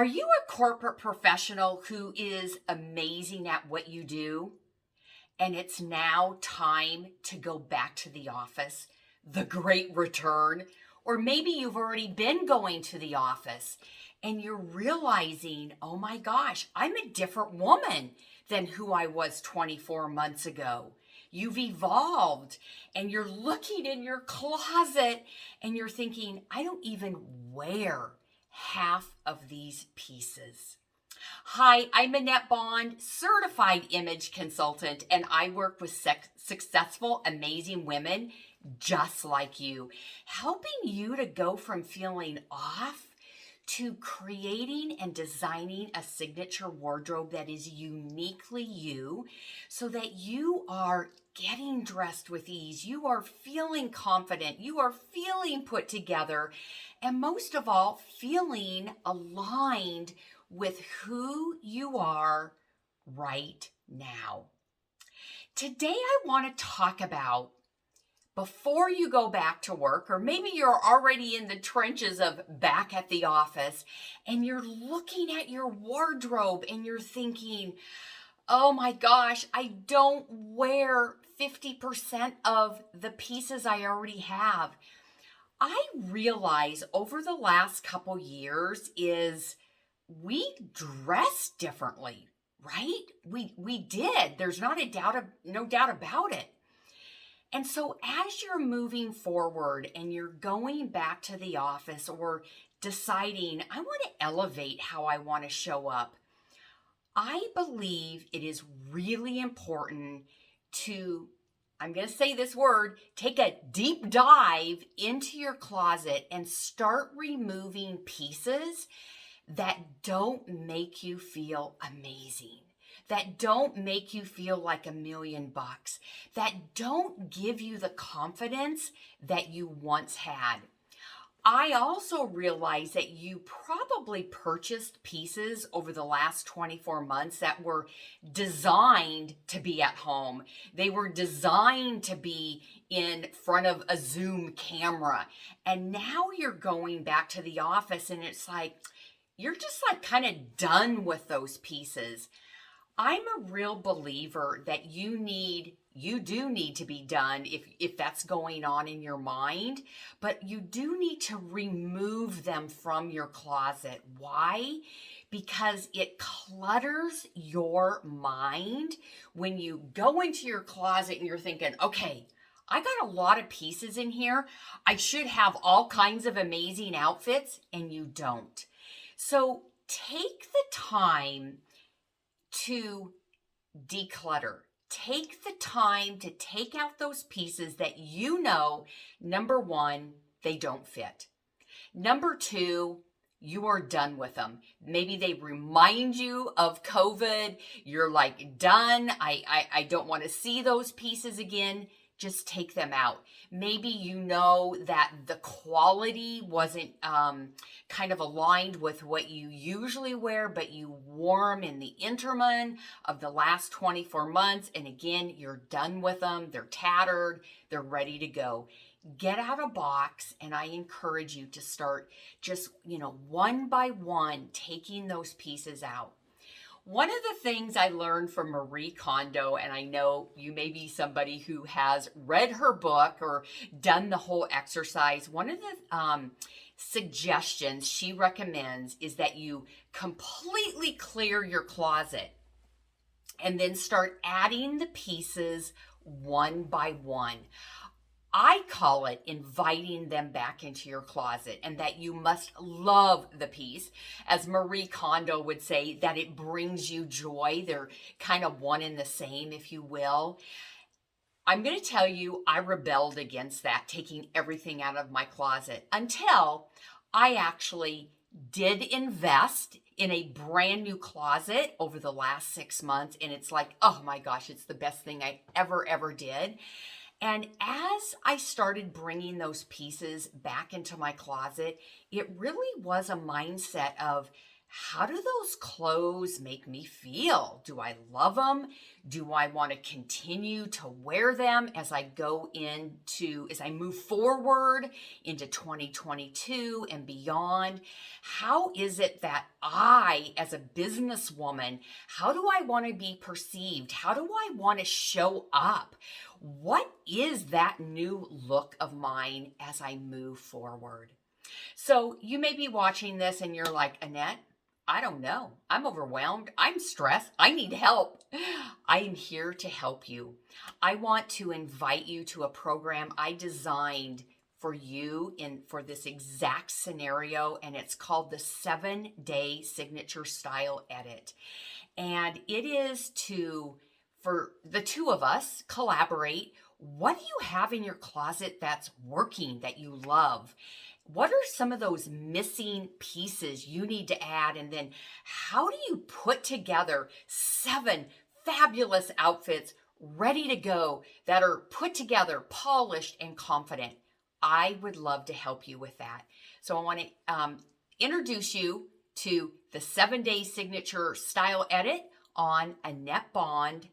Are you a corporate professional who is amazing at what you do? And it's now time to go back to the office, the great return. Or maybe you've already been going to the office and you're realizing, oh my gosh, I'm a different woman than who I was 24 months ago. You've evolved and you're looking in your closet and you're thinking, I don't even wear half of these pieces. Hi, I'm Annette Bond, certified image consultant, and I work with successful, amazing women just like you, helping you to go from feeling off to creating and designing a signature wardrobe that is uniquely you so that you are getting dressed with ease, you are feeling confident, you are feeling put together, and most of all, feeling aligned with who you are right now. Today, I want to talk about before you go back to work, or maybe you're already in the trenches of back at the office and you're looking at your wardrobe and you're thinking, oh my gosh, I don't wear 50% of the pieces I already have. I realize over the last couple years is we dress differently, right? We did. There's no doubt about it. And so as you're moving forward and you're going back to the office or deciding, I want to elevate how I want to show up, I believe it is really important to, I'm going to say this word, take a deep dive into your closet and start removing pieces that don't make you feel amazing, that don't make you feel like $1,000,000, that don't give you the confidence that you once had. I also realize that you probably purchased pieces over the last 24 months that were designed to be at home. They were designed to be in front of a Zoom camera. And now you're going back to the office and it's like, you're just like kind of done with those pieces. I'm a real believer that you do need to be done if that's going on in your mind, but you do need to remove them from your closet. Why? Because it clutters your mind when you go into your closet and you're thinking, okay, I got a lot of pieces in here. I should have all kinds of amazing outfits, and you don't. So take the time to declutter. Take the time to take out those pieces that you know, number one, they don't fit. Number two, you are done with them. Maybe they remind you of COVID. You're like, done. I don't want to see those pieces again. Just take them out. Maybe you know that the quality wasn't kind of aligned with what you usually wear, but you wore them in the interim of the last 24 months. And again, you're done with them. They're tattered. They're ready to go. Get out a box, and I encourage you to start just, one by one, taking those pieces out. One of the things I learned from Marie Kondo, and I know you may be somebody who has read her book or done the whole exercise, one of the suggestions she recommends is that you completely clear your closet and then start adding the pieces one by one. I call it inviting them back into your closet, and that you must love the piece. As Marie Kondo would say, that it brings you joy. They're kind of one and the same, if you will. I'm going to tell you, I rebelled against that, taking everything out of my closet, until I actually did invest in a brand new closet over the last 6 months. And it's like, oh my gosh, it's the best thing I ever did. And as I started bringing those pieces back into my closet, it really was a mindset of, how do those clothes make me feel? Do I love them? Do I want to continue to wear them as I move forward into 2022 and beyond? How is it that I, as a businesswoman, how do I want to be perceived? How do I want to show up? What is that new look of mine as I move forward? So you may be watching this and you're like, Annette, I don't know. I'm overwhelmed. I'm stressed. I need help. I am here to help you. I want to invite you to a program I designed for you for this exact scenario, and it's called the 7-Day Signature Style Edit. And it is for the two of us, collaborate. What do you have in your closet that's working, that you love? What are some of those missing pieces you need to add? And then how do you put together 7 fabulous outfits ready to go that are put together, polished, and confident? I would love to help you with that. So I want to introduce you to the 7-Day Signature Style Edit on AnnetteBond.com.